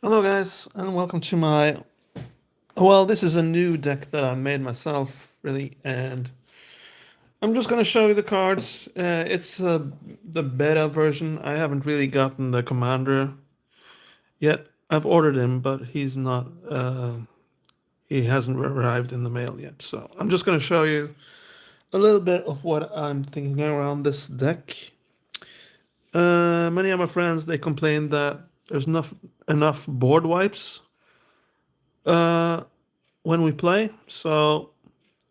Hello guys, and welcome to my... Well, this is a new deck that I made myself, really, and I'm just gonna show you the cards. It's the beta version. I haven't really gotten the commander yet. I've ordered him, but he's not, he hasn't arrived in the mail yet. So I'm just gonna show you a little bit of what I'm thinking around this deck. Many of my friends, they complain that there's enough board wipes uh, when we play. So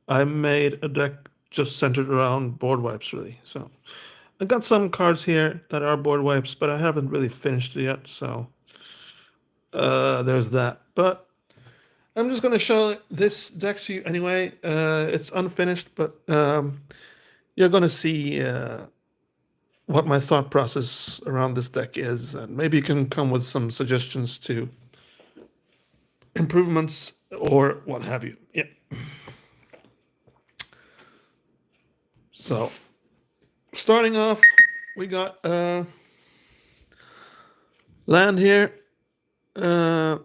I made a deck just centered around board wipes, really. So I got some cards here that are board wipes, but I haven't really finished it yet. So there's that. But I'm just gonna show this deck to you anyway. It's unfinished, but you're gonna see what my thought process around this deck is, and maybe you can come with some suggestions to improvements or what have you. Yeah. So, starting off, we got land here. And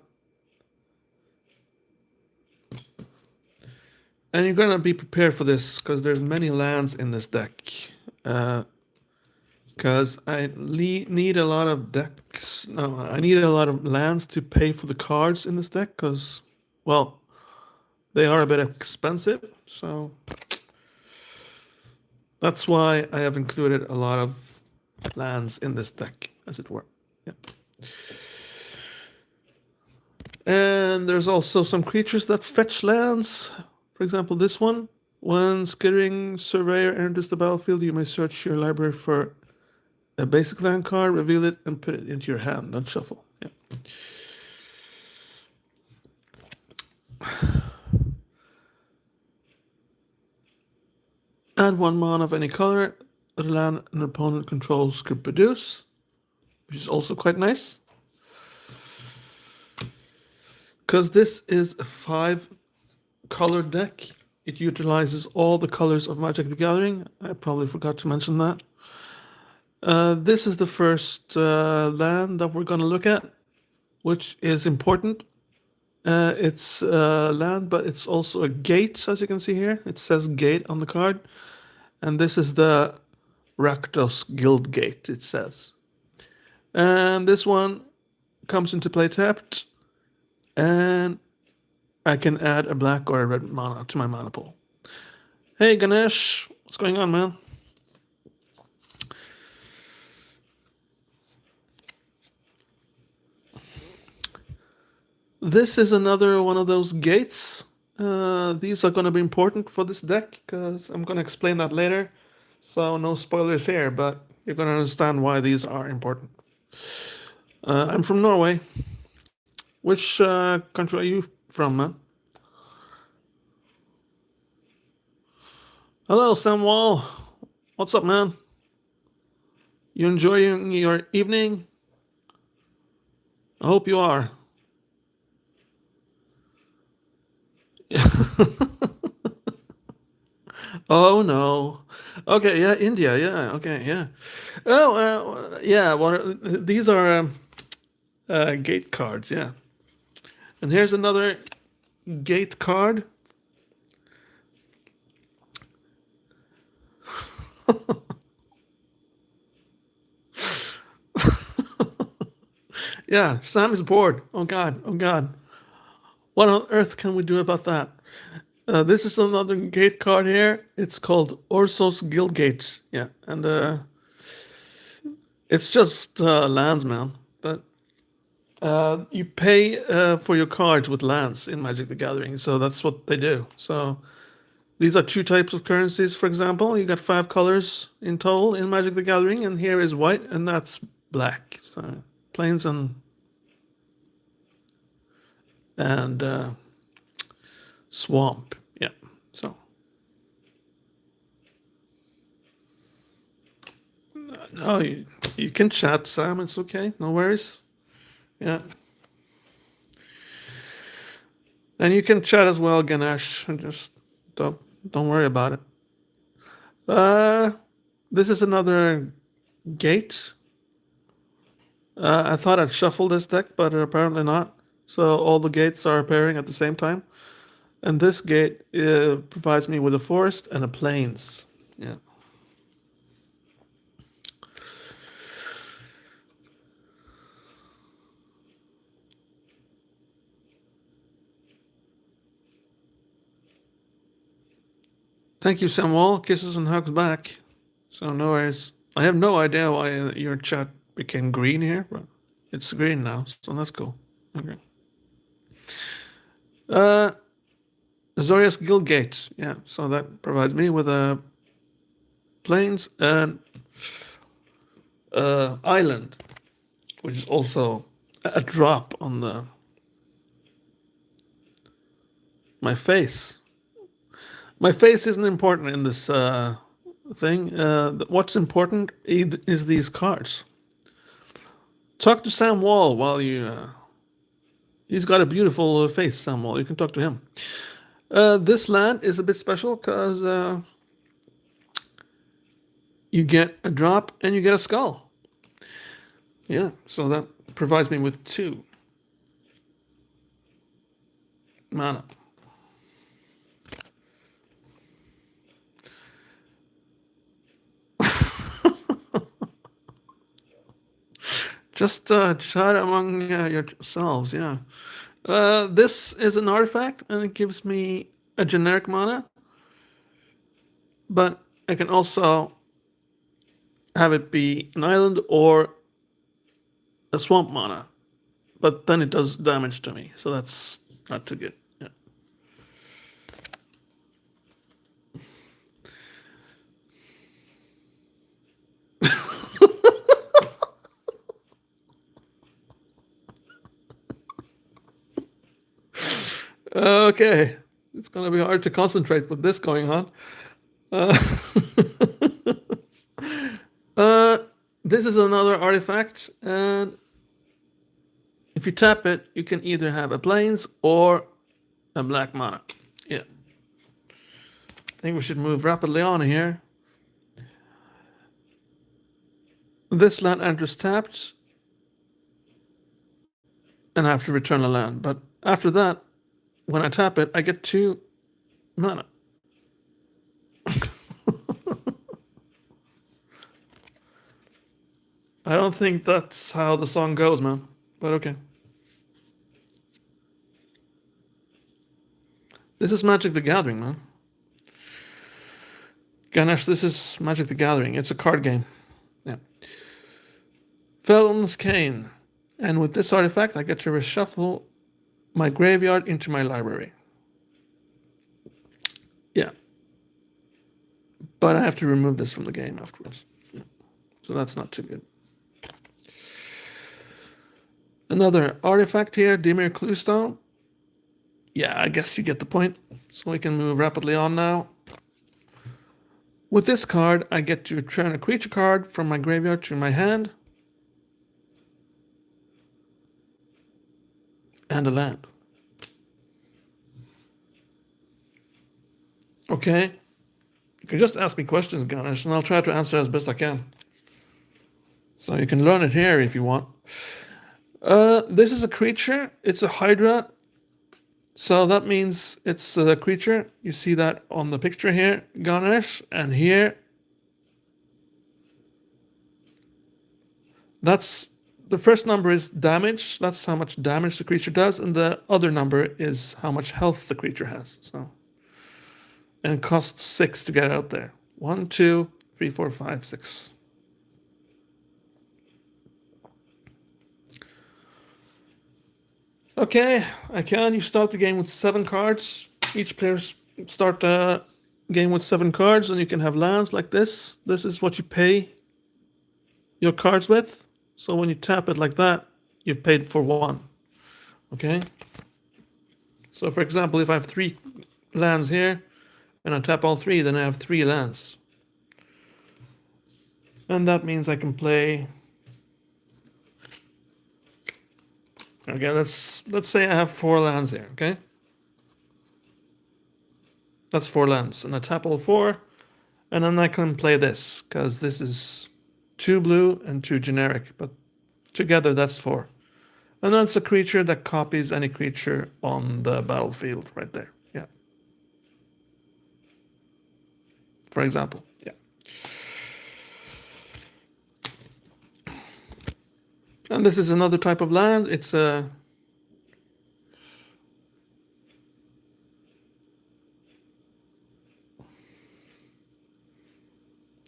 you're gonna be prepared for this because there's many lands in this deck. Because I need a lot of decks. No, I need a lot of lands to pay for the cards in this deck because, well, they are a bit expensive. So that's why I have included a lot of lands in this deck, as it were. Yeah. And there's also some creatures that fetch lands. For example, this one. When Skittering Surveyor enters the battlefield, you may search your library for a basic land card, reveal it, and put it into your hand. Don't shuffle. Yeah. Add one mana of any color that a land an opponent controls could produce, which is also quite nice. Because this is a 5-color deck, it utilizes all the colors of Magic the Gathering. I probably forgot to mention that. This is the first land that we're going to look at, which is important. It's land, but it's also a gate, as you can see here. It says gate on the card. And this is the Rakdos Guild Gate, it says. And this one comes into play tapped. And I can add a black or a red mana to my mana pool. Hey Ganesh, what's going on, man? This is another one of those gates. These are going to be important for this deck because I'm going to explain that later. So no spoilers here, but you're going to understand why these are important. I'm from Norway. Which country are you from, man? Hello, Sam Wall. What's up, man? You enjoying your evening? I hope you are. Oh no. Okay, yeah, India, yeah, okay, yeah. Oh, yeah. Well, these are gate cards, yeah. And here's another gate card. Yeah, Sam is bored. Oh God, oh God. What on earth can we do about that? This is another gate card here. It's called Orsos Guild Gates. Yeah, and it's just lands, man. But you pay for your cards with lands in Magic the Gathering, so that's what they do. So these are 2 types of currencies, for example. You got 5 colors in total in Magic the Gathering, and here is white, and that's black. So plains and swamp. Yeah. So no, you can chat, Sam. It's okay. No worries. Yeah. And you can chat as well, Ganesh. Just don't worry about it. Uh, this is another gate. I thought I'd shuffle this deck, but apparently not. So all the gates are appearing at the same time. And this gate provides me with a forest and a plains. Yeah. Thank you, Samuel. Kisses and hugs back. So no worries. I have no idea why your chat became green here, but it's green now, so that's cool. Okay. Uh, Zorius Guildgate. Yeah, so that provides me with a plains and island, which is also a drop on the my face. My face isn't important in this thing. What's important is these cards. Talk to Sam Wall while you. He's got a beautiful face, Sam Wall. You can talk to him. This land is a bit special because you get a drop and you get a skull. Yeah, so that provides me with 2 mana. Just chat among yourselves, yeah. This is an artifact, and it gives me a generic mana, but I can also have it be an island or a swamp mana, but then it does damage to me, so that's not too good. Yeah. Okay, it's gonna be hard to concentrate with this going on. Uh, this is another artifact, and if you tap it, you can either have a plains or a black mana. Yeah. I think we should move rapidly on here. This land enters tapped, and I have to return a land. But after that, when I tap it, I get 2 mana. I don't think that's how the song goes, man. But okay. This is Magic the Gathering, man. Ganesh, this is Magic the Gathering. It's a card game. Yeah. Felon's Cane. And with this artifact, I get to reshuffle my graveyard into my library. Yeah. But I have to remove this from the game afterwards. Yeah. So that's not too good. Another artifact here, Dimir Cluestone. Yeah, I guess you get the point. So we can move rapidly on now. With this card, I get to return a creature card from my graveyard to my hand. And a land. Okay. You can just ask me questions, Ganesh, and I'll try to answer as best I can. So you can learn it here if you want. This is a creature. It's a Hydra. So that means it's a creature. You see that on the picture here, Ganesh, and here. That's the first number is damage. That's how much damage the creature does, and the other number is how much health the creature has. So, and it costs 6 to get out there. 1, 2, 3, 4, 5, 6. Okay, I can. You start the game with 7 cards. Each player start the game with 7 cards, and you can have lands like this. This is what you pay your cards with. So when you tap it like that, you've paid for 1. Okay? So for example, if I have 3 lands here, and I tap all 3, then I have 3 lands. And that means I can play. Okay, let's say I have 4 lands here, okay? That's 4 lands, and I tap all 4, and then I can play this, because this is 2 blue and 2 generic, but Together, that's 4. And then it's a creature that copies any creature on the battlefield right there. Yeah. For example. Yeah. And this is another type of land. It's a...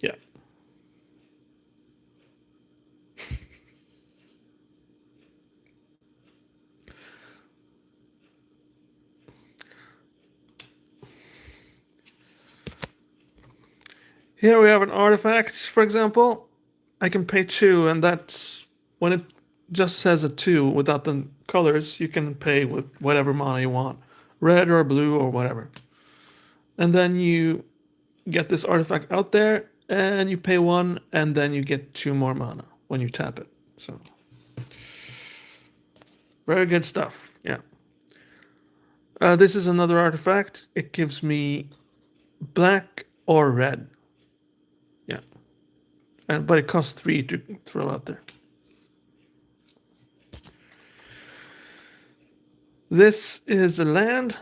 Yeah. Here we have an artifact, for example. I can pay 2, and that's when it just says a 2 without the colors, you can pay with whatever mana you want, red or blue or whatever. And then you get this artifact out there, and you pay 1, and then you get 2 more mana when you tap it. So very good stuff. Yeah. This is another artifact. It gives me black or red. Yeah. But it costs 3 to throw out there. This is a land.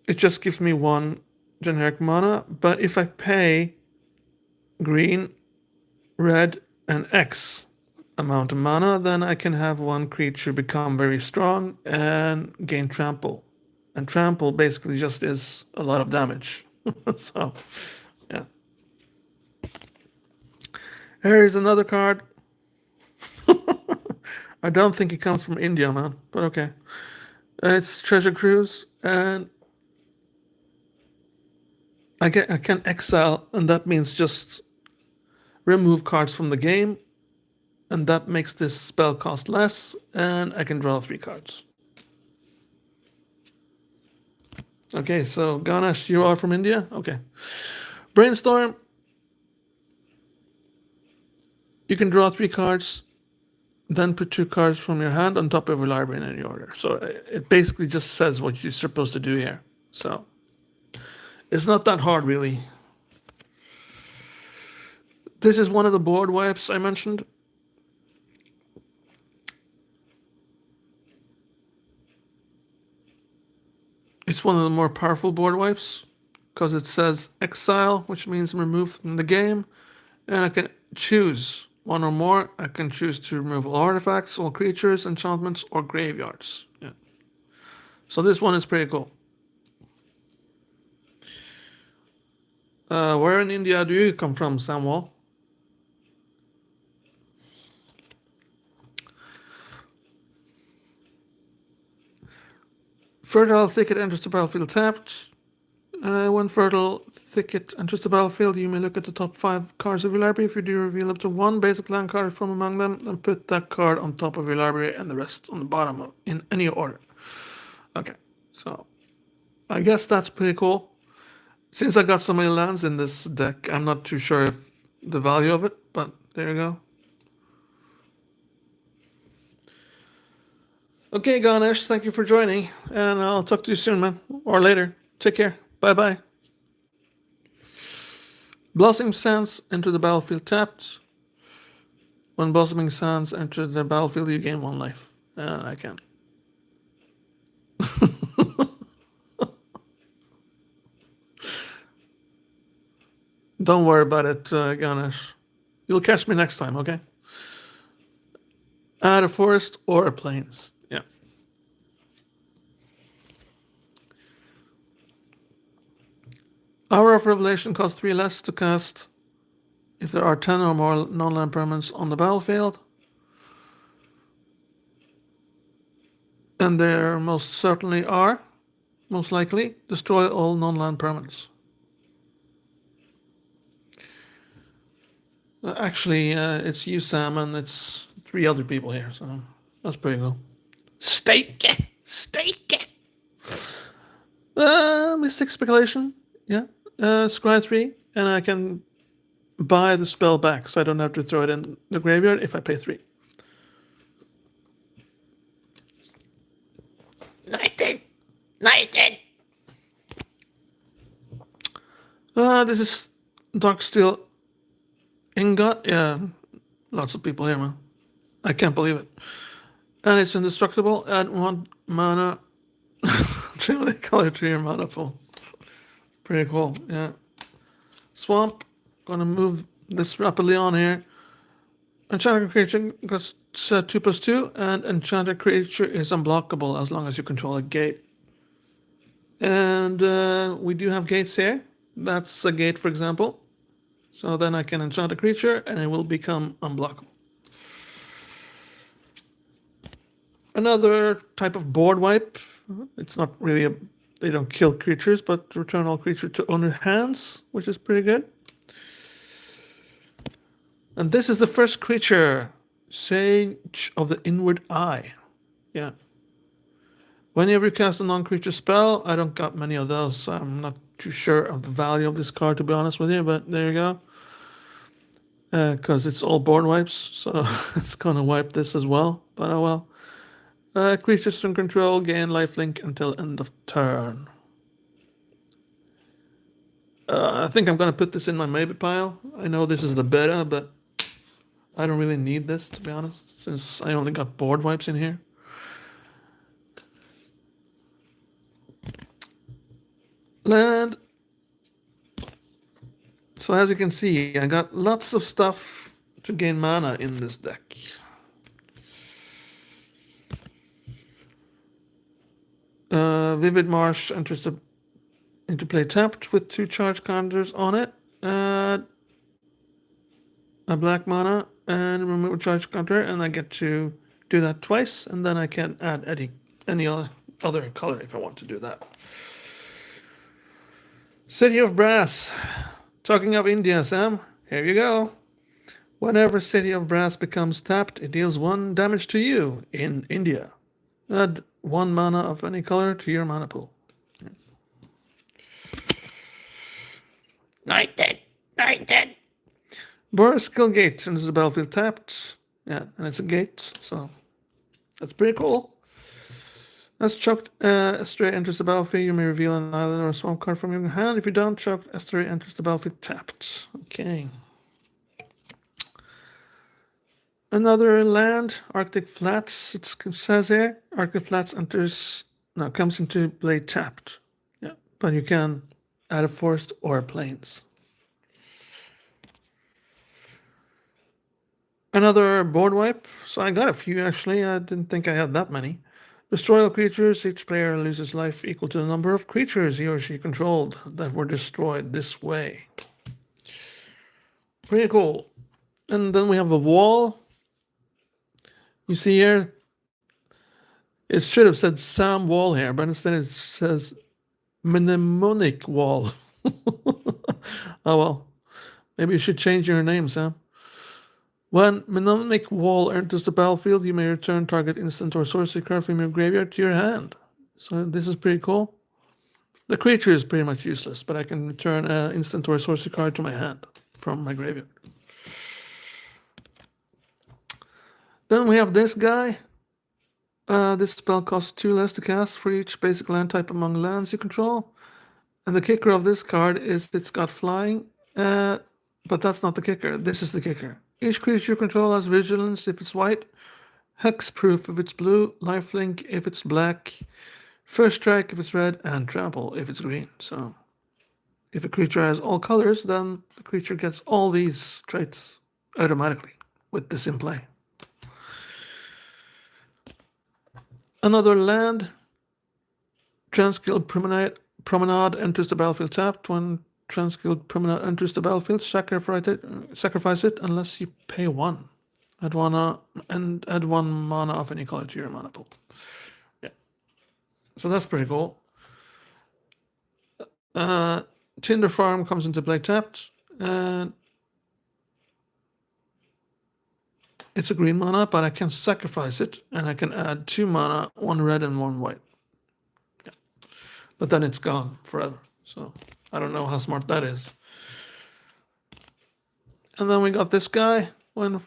It just gives me 1 generic mana, but if I pay green, red, and X amount of mana, then I can have 1 creature become very strong and gain trample. And trample basically just is a lot of damage. So, yeah. Here's another card. I don't think it comes from India, man, but okay. It's Treasure Cruise, and I can exile, and that means just remove cards from the game, and that makes this spell cost less, and I can draw 3 cards. Okay, so Ganesh, you are from India? Okay. Brainstorm. You can draw 3 cards, then put 2 cards from your hand on top of your library in any order. So it basically just says what you're supposed to do here. So it's not that hard, really. This is one of the board wipes I mentioned. It's one of the more powerful board wipes because it says exile, which means remove from the game, and I can choose 1 or more. I can choose to remove all artifacts, all creatures, enchantments, or graveyards. Yeah. So this one is pretty cool. Where in India do you come from, Samuel? Fertile Thicket enters the battlefield tapped. When Fertile Thicket enters the battlefield, you may look at the top 5 cards of your library. If you do, reveal up to 1 basic land card from among them, then put that card on top of your library and the rest on the bottom in any order. Okay, so I guess that's pretty cool. Since I got so many lands in this deck, I'm not too sure if the value of it, but there you go. Okay, Ganesh, thank you for joining, and I'll talk to you soon, man, or later. Take care. Bye-bye. Blossoming Sands enter the battlefield tapped. When Blossoming Sands enter the battlefield, you gain 1 life. I can. Don't worry about it, Ganesh. You'll catch me next time, okay? Add a forest or a plains. Yeah. Hour of Revelation costs 3 less to cast if there are 10 or more non-land permanents on the battlefield. And there most certainly are. Most likely, destroy all non-land permanents. Actually, it's you, Sam, and it's 3 other people here, so that's pretty cool. Stake it! Stake it! Mystic Speculation, yeah. Scry 3, and I can buy the spell back, so I don't have to throw it in the graveyard if I pay 3. Knighted! This is Darksteel Ingot. Yeah, lots of people here, man. I can't believe it. And it's indestructible. Add 1 mana. Trinity color to your mana pool. Pretty cool, yeah. Swamp. Gonna move this rapidly on here. Enchanted creature gets 2/2, and enchanted creature is unblockable as long as you control a gate. And we do have gates here. That's a gate, for example. So then I can enchant a creature and it will become unblockable. Another type of board wipe. It's not really a, they don't kill creatures, but return all creatures to owner hands, which is pretty good. And this is the first creature, Sage of the Inward Eye. Yeah. Whenever you cast a non-creature spell, I don't got many of those, so I'm not too sure of the value of this card, to be honest with you, but there you go. Because it's all board wipes, so it's gonna wipe this as well, but oh well. Creatures in control gain lifelink until end of turn. I think I'm gonna put this in my maybe pile. I know this is the beta, but I don't really need this, to be honest, since I only got board wipes in here. Land. So as you can see, I got lots of stuff to gain mana in this deck. Vivid Marsh enters into play tapped with 2 charge counters on it. A black mana and remove a charge counter, and I get to do that twice, and then I can add any other color if I want to do that. City of Brass. Talking of India, Sam, here you go. Whenever City of Brass becomes tapped, it deals 1 damage to you in India. Add 1 mana of any color to your mana pool. Knighted! Boris Skill Gate enters the battlefield tapped. Yeah, and it's a gate, so that's pretty cool. As chucked, Estuary enters the battlefield, you may reveal an island or a swamp card from your hand. If you don't, chucked Estuary enters the battlefield tapped. Okay. Another land, Arctic Flats. It says here, Arctic Flats comes into play tapped. Yeah, but you can add a forest or plains. Another board wipe. So I got a few actually. I didn't think I had that many. Destroy all creatures. Each player loses life equal to the number of creatures he or she controlled that were destroyed this way. Pretty cool. And then we have a wall. You see here, it should have said Sam Wall here, but instead it says Mnemonic Wall. Oh well. Maybe you should change your name, Sam. When Mnemonic Wall enters the battlefield, you may return target instant or sorcery card from your graveyard to your hand. So this is pretty cool. The creature is pretty much useless, but I can return an instant or sorcery card to my hand from my graveyard. Then we have this guy. This spell costs 2 less to cast for each basic land type among lands you control. And the kicker of this card is it's got flying, but that's not the kicker. This is the kicker. Each creature you control has vigilance if it's white, hexproof if it's blue, lifelink if it's black, first strike if it's red, and trample if it's green. So if a creature has all colors, then the creature gets all these traits automatically with this in play. Another land, Transguild Promenade enters the battlefield tapped. When Transguild Promenade enters the battlefield, sacrifice it unless you pay 1. Add 1 mana of any color to your mana pool. Yeah. So that's pretty cool. Tinder Farm comes into play tapped, and it's a green mana, but I can sacrifice it, and I can add 2 mana, 1 red and 1 white. Yeah. But then it's gone forever, so I don't know how smart that is. And then we got this guy. When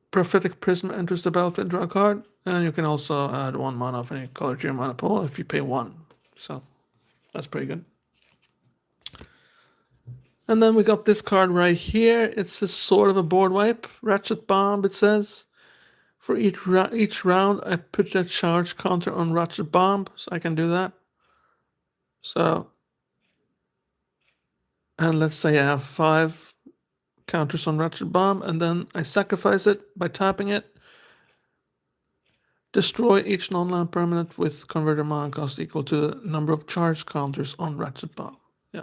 Prophetic Prism enters the battlefield, draw a card, and you can also add 1 mana of any color to your mana pool if you pay 1. So that's pretty good. And then we got this card right here. It's a sort of a board wipe. Ratchet Bomb, it says. For each round, I put a charge counter on Ratchet Bomb, so I can do that. So, and let's say I have 5 counters on Ratchet Bomb, and then I sacrifice it by tapping it. Destroy each non-land permanent with converter mana cost equal to the number of charge counters on Ratchet Bomb. Yeah.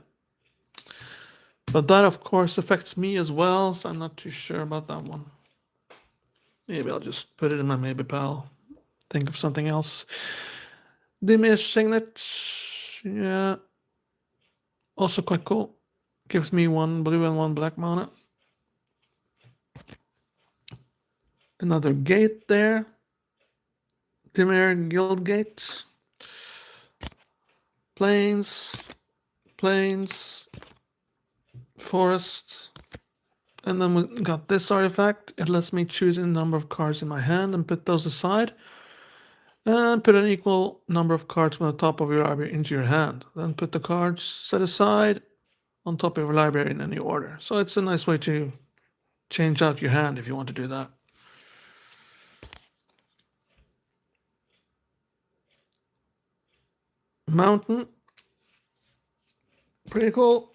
But that, of course, affects me as well, so I'm not too sure about that one. Maybe I'll just put it in my Maybe Pal. Think of something else. Dimir Signet. Yeah. Also quite cool. Gives me 1 blue and 1 black mana. Another gate there. Dimir Guildgate. Plains. Plains. Forest. And then we got this artifact. It lets me choose a number of cards in my hand and put those aside. And put an equal number of cards from the top of your library into your hand. Then put the cards set aside on top of your library in any order. So it's a nice way to change out your hand if you want to do that. Mountain. Pretty cool.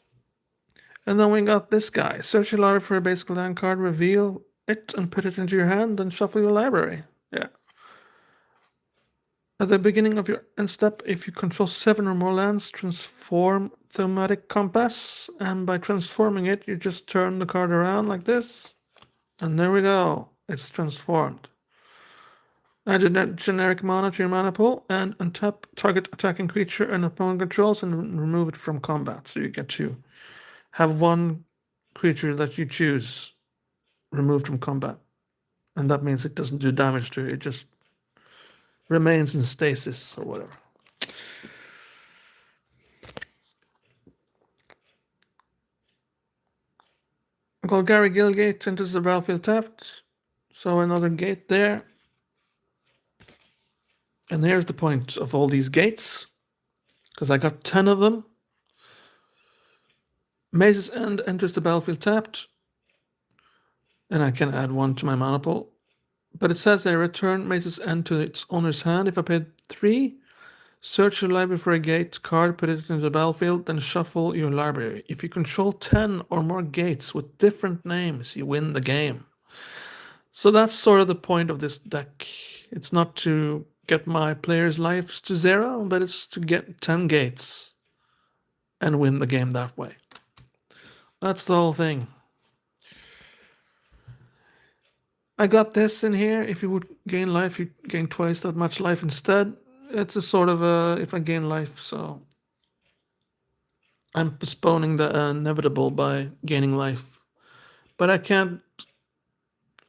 And then we got this guy. Search your library for a basic land card, reveal it, and put it into your hand, then shuffle your library. Yeah. At the beginning of your end step, if you control 7 or more lands, transform Thematic Compass. And by transforming it, you just turn the card around like this. And there we go. It's transformed. Add a generic mana to your mana pool and untap target attacking creature and opponent controls and remove it from combat. So you get to have 1 creature that you choose removed from combat. And that means it doesn't do damage to it. It just remains in stasis or whatever. Golgari Guildgate enters the battlefield tapped. So another gate there. And here's the point of all these gates, because I got 10 of them. Maze's End enters the battlefield tapped, and I can add 1 to my mana pool. But it says I return Maze's End to its owner's hand. If I paid 3, search your library for a gate card, put it into the battlefield, then shuffle your library. If you control 10 or more gates with different names, you win the game. So that's sort of the point of this deck. It's not to get my players' lives to 0, but it's to get 10 gates and win the game that way. That's the whole thing. I got this in here. If you would gain life, you gain twice that much life instead. It's a sort of a, if I gain life, so I'm postponing the inevitable by gaining life. But I can't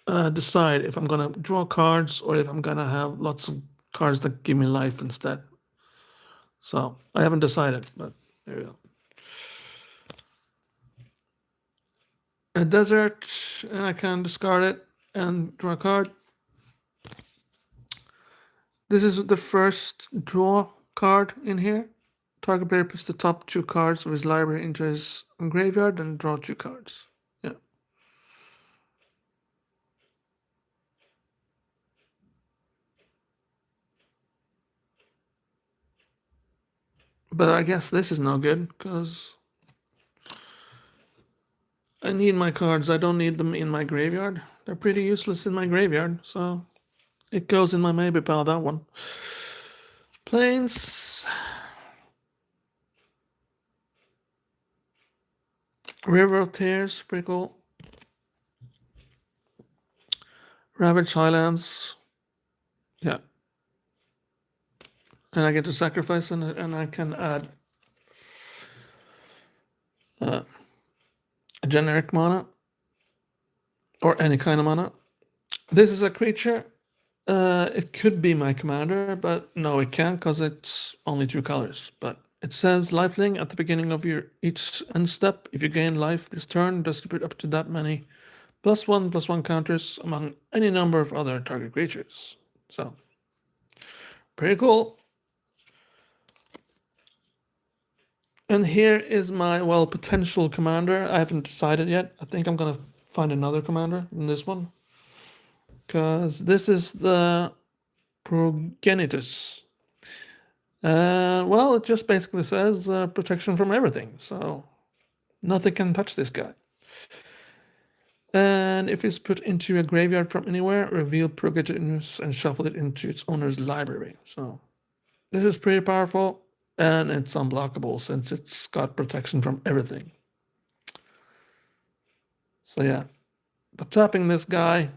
decide if I'm gonna draw cards or if I'm gonna have lots of cards that give me life instead. So I haven't decided, but there we go. A desert, and I can discard it and draw a card. This is the first draw card in here. Target player puts the top 2 cards of his library into his graveyard and draw 2 cards. Yeah. But I guess this is no good, because I need my cards. I don't need them in my graveyard. They're pretty useless in my graveyard, so it goes in my Maybe Pal, that one. Plains. River of Tears, pretty cool. Ravage Highlands. Yeah. And I get to sacrifice and I can add a generic mana or any kind of mana. This is a creature. It could be my commander, but no, it can't because it's only 2 colors. But it says lifelink at the beginning of your each end step. If you gain life this turn, distribute up to that many +1/+1 counters among any number of other target creatures. So, pretty cool. And here is my, well, potential commander. I haven't decided yet. I think I'm gonna find another commander in this one. because this is the Progenitus. Well, it just basically says protection from everything, so nothing can touch this guy. And if it's put into a graveyard from anywhere, reveal Progenitus and shuffle it into its owner's library. So this is pretty powerful, and it's unblockable since it's got protection from everything. So yeah, but tapping this guy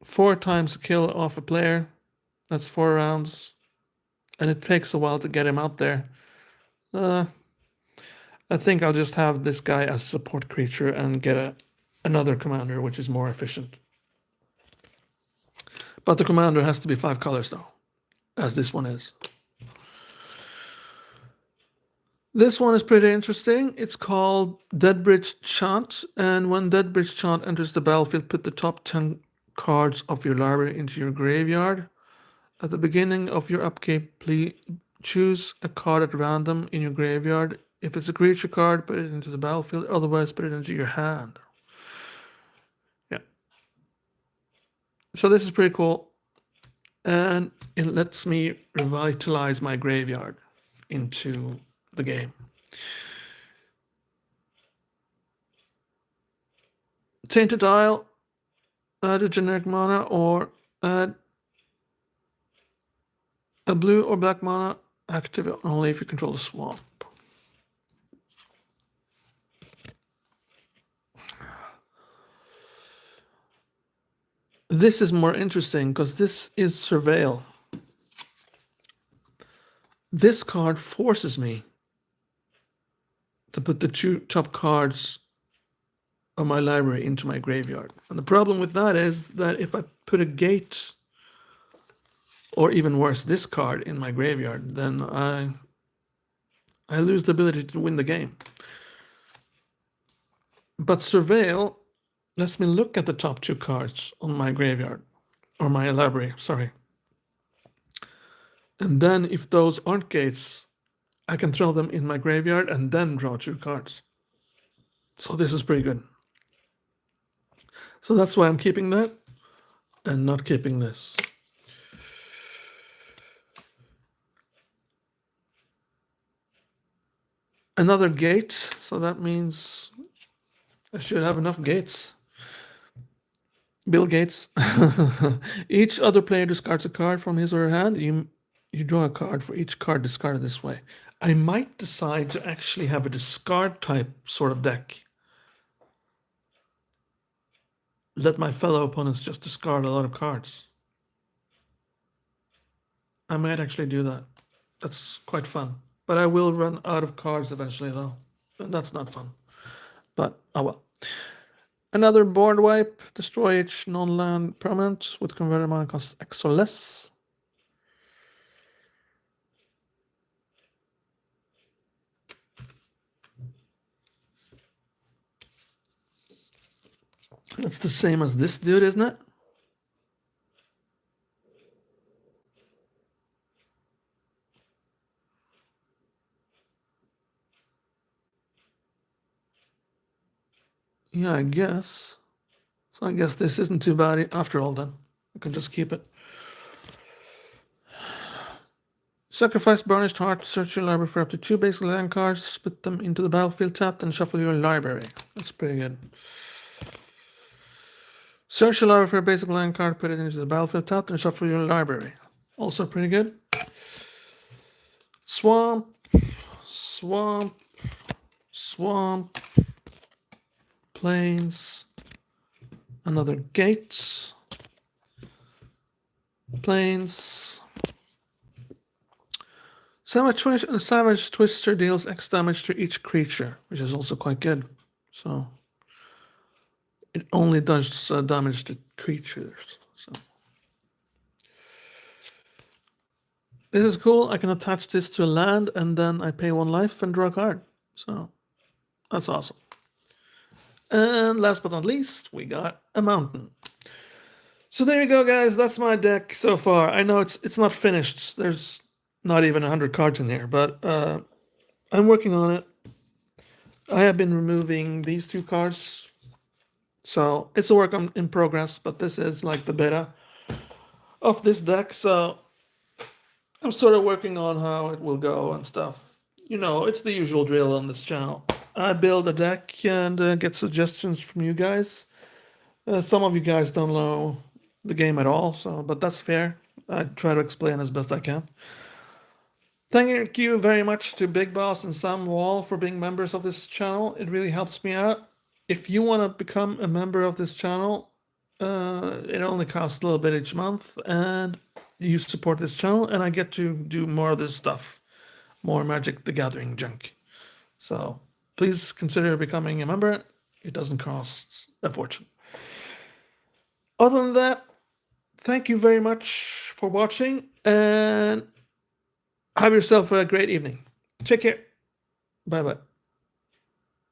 4 times a kill off a player, that's 4 rounds, and it takes a while to get him out there. I think I'll just have this guy as a support creature and get another commander, which is more efficient. But the commander has to be 5 colors, though, as this one is. This one is pretty interesting. It's called Deadbridge Chant, and when Deadbridge Chant enters the battlefield, put the top 10 cards of your library into your graveyard. At the beginning of your upkeep, please choose a card at random in your graveyard. If it's a creature card, put it into the battlefield. Otherwise, put it into your hand. Yeah. So this is pretty cool. And it lets me revitalize my graveyard into the game. Tainted Isle, add a generic mana or add a blue or black mana, active only if you control the swamp. This is more interesting because this is Surveil. This card forces me to put the 2 top cards of my library into my graveyard. And the problem with that is that if I put a gate, or even worse, this card in my graveyard, then I lose the ability to win the game. But Surveil lets me look at the top 2 cards on my graveyard, or my library, sorry. And then if those aren't gates, I can throw them in my graveyard and then draw 2 cards. So this is pretty good. So that's why I'm keeping that and not keeping this. Another gate, so that means I should have enough gates. Bill Gates. Each other player discards a card from his or her hand. You draw a card for each card discarded this way. I might decide to actually have a discard type sort of deck. Let my fellow opponents just discard a lot of cards. I might actually do that. That's quite fun. But I will run out of cards eventually, though. And that's not fun. But, oh well. Another board wipe. Destroy each non-land permanent with converted mana cost X or less. That's the same as this dude, isn't it? Yeah, I guess. So I guess this isn't too bad after all then. I can just keep it. Sacrifice Burnished Heart, search your library for up to 2 basic land cards, split them into the battlefield tapped, and shuffle your library. That's pretty good. Search your library for a basic land card, put it into the battlefield tapped, and shuffle your library. Also pretty good. Swamp, swamp, swamp, plains, another gate, plains. Savage Twister deals X damage to each creature, which is also quite good. So it only does damage to creatures. So this is cool. I can attach this to a land, and then I pay 1 life and draw a card. So that's awesome. And last but not least, we got a mountain. So there you go, guys. That's my deck so far. I know it's not finished. There's not even 100 cards in here, but I'm working on it. I have been removing these 2 cards So it's a work in progress, but this is like the beta of this deck. So I'm sort of working on how it will go and stuff. You know, it's the usual drill on this channel. I build a deck and get suggestions from you guys. Some of you guys don't know the game at all, but that's fair. I try to explain as best I can. Thank you very much to Big Boss and Sam Wall for being members of this channel. It really helps me out. If you want to become a member of this channel, it only costs a little bit each month, and you support this channel, and I get to do more of this stuff, more Magic the Gathering junk. So please consider becoming a member. It doesn't cost a fortune. Other than that, thank you very much for watching, and have yourself a great evening. Take care. Bye-bye.